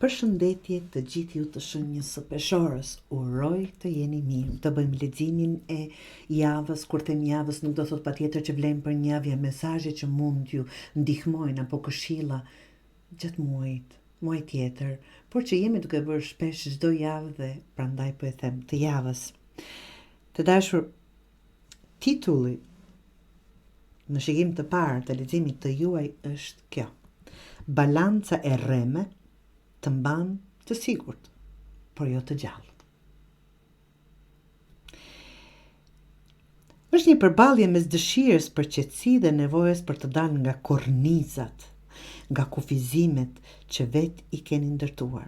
Përshëndetje të gjithë ju të shënjës së peshorës, uroj të jeni mirë, të bëjmë leximin e javës, kur them javës nuk do thot patjetër që vlen për një javë mesazhe që mund ju ndihmojnë apo këshilla gjatë muaj tjetër, por që jemi duke bërë shpesh çdo javë dhe prandaj po e them të javës. Të dashur, titulli në shikim të parë të leximit të juaj është kjo: Balanca e rreme të mban të sigurt, por jo të gjallë. Është një përballje mes dëshirës për qetësi dhe nevojës për të dalë nga kornizat, nga kufizimet që vetë i keni ndërtuar.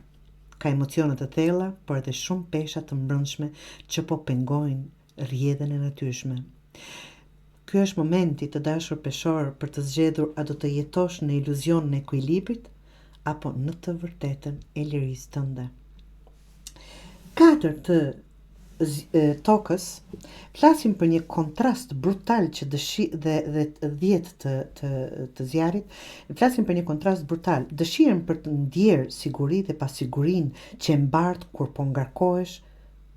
Ka emocione të thella, por edhe shumë pesha të mbrëmshme që po pengojnë rrjedhën e natyrshme. Ky është momenti, të dashur peshor, për të zgjedhur a do të jetosh në iluzionin e ekuilibrit apo në të vërtetën e lirisë tënde. 4 të tokës flasim për një kontrast brutal që dhe 10 të zjarit flasim për një kontrast brutal, dëshirën për të ndjerë siguri dhe pasigurinë që e mbart kur po ngarkohesh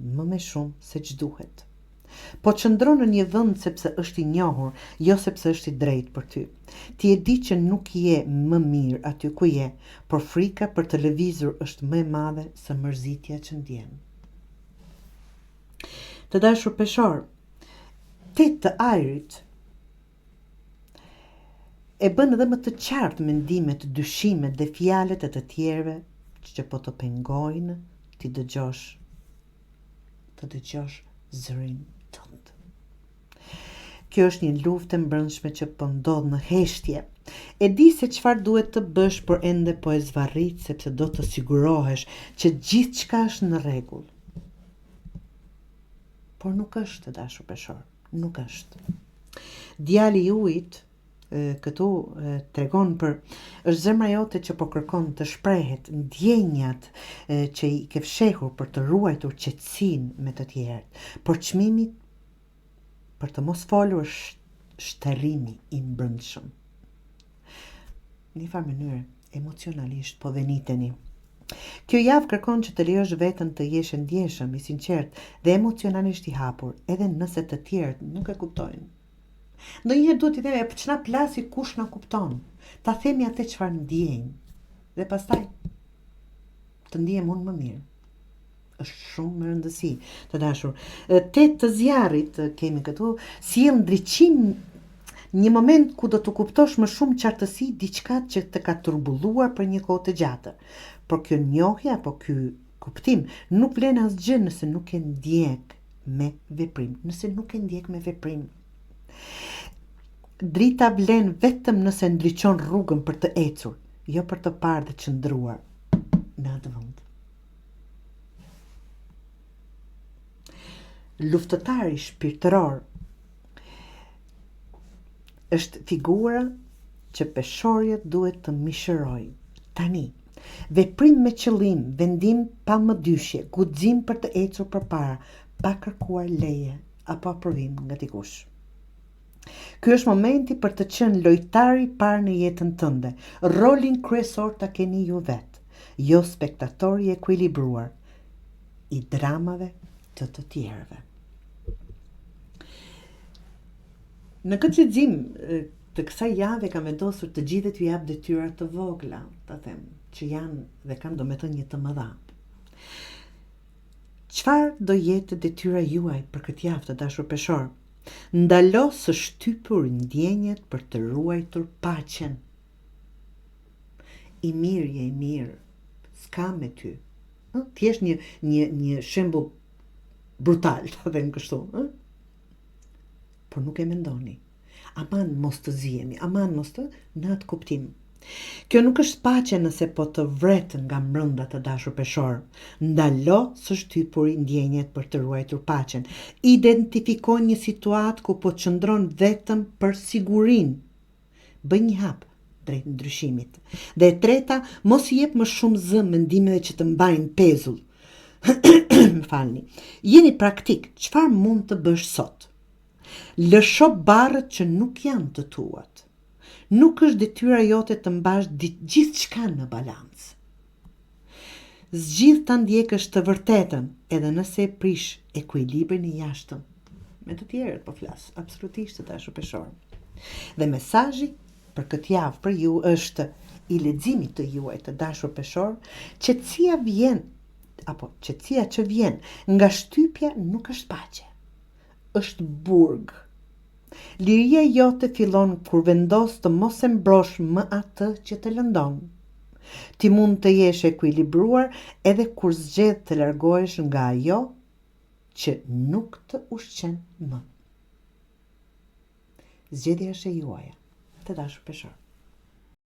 më me shumë se ç'duhet. Po qëndron në një vend sepse është i njohur, jo sepse është i drejtë për ty. Ti e di që nuk je më mirë aty ku je, por frika për të lëvizur është më e madhe se mërzitja që ndjen. Të dashur peshor, 8 të ajrit e bën edhe më të qartë mendimet, dyshimet dhe fjalët e të tjerëve që po të pengojnë ti dëgjosh zërin tënd. Kjo është një luftë e mbrëmshme që po ndodh në heshtje. E di se çfarë duhet të bësh, por ende po e zvarrit sepse do të sigurohesh që gjithçka është në rregull. Por nuk është, të dashur peshor, nuk është. Djali i ujit këtu tregon është zemra jote që po kërkon të shprehet, ndjenjat që i ke fshehur për të ruajtur qetësinë me të tjerët, por çmimi për të mos folur shterrimi i mbrëmshëm. Në një farë mënyrë, emocionalisht po veniteni. Kjo javë kërkon që të lejosh veten të jesh e ndjeshëm, i sinqert dhe emocionalisht i hapur, edhe nëse të tjerët nuk e kuptojnë. Ndonjëherë duhet t'i themi, ç'na plasi kush na kupton. Ta themi atë çfarë ndjejmë dhe pastaj të ndihem unë më mirë. Është shumë më rëndësi, të dashur. 8 të zjarrit kemi këtu, sjell ndriçim, një moment ku do të kuptosh më shumë qartësi diçka që të ka turbulluar për një kohë të gjatë. Por kjo njohje apo ky kuptim nuk vlen asgjë nëse nuk e ndjek me veprim. Drita vlen vetëm nëse ndriçon rrugën për të ecur, jo për të parë dhe qëndruar në atë vend. Luftëtari shpirtëror është figura që peshorjet duhet të mishëroj. Tani, veprim me qëllim, vendim pa mëdyshje, guxim për të ecur përpara, pa kërkuar leje apo aprovim nga dikush. Ky është momenti për të qenë lojtari i parë në jetën tënde. Rolin kryesor ta keni ju vetë, jo spektatori i ekuilibruar i dramave të tjerëve. Në këtë lexim të kësaj jave kam vendosur të gjithë t'ju jap detyra të vogla, ta them, që janë dhe kanë domethënë një të mëdha. Çfarë do jetë detyra juaj për këtë javë, të dashur peshor? Ndalo së shtypur ndjenjet për të ruajtur paqen. I mirë je i mirë, s'ka me ty. Ti je një shembull brutal, ta them kështu, por nuk e mendoni. Aman mos të ziheni, aman mos të në atë kuptim. Kjo nuk është paqe nëse po të vret nga mbrënda, të dashur peshor. Ndalo së shtypur ndjenjet për të ruajtur paqen. Identifiko një situatë ku po qëndron vetëm për sigurinë. Bëj një hap drejt ndryshimit. Dhe e treta, mos i jep më shumë zë mendimeve që të mbajnë pezull. Falni. Jeni praktik, çfarë mund të bësh sot? Lësho barrët që nuk janë të tuat. Nuk është detyra jote të mbash gjithçka në balancë. Zgjidh ta ndjekësh të vërtetën, edhe nëse e prish ekuilibrin e jashtëm. Me të tjerët po flas, absolutisht të dashur peshor. Dhe mesazhi për këtë javë për ju është i leximit të juaj të dashur peshor, qetësia që vjen nga shtypja nuk është paqe, është burg. Liria jote fillon kur vendos të mos e mbrosh më atë që të lëndon. Ti mund të jesh ekuilibruar edhe kur zgjedh të largohesh nga ajo që nuk të ushqen më. Zgjedhja është e juaja, të dashur peshor.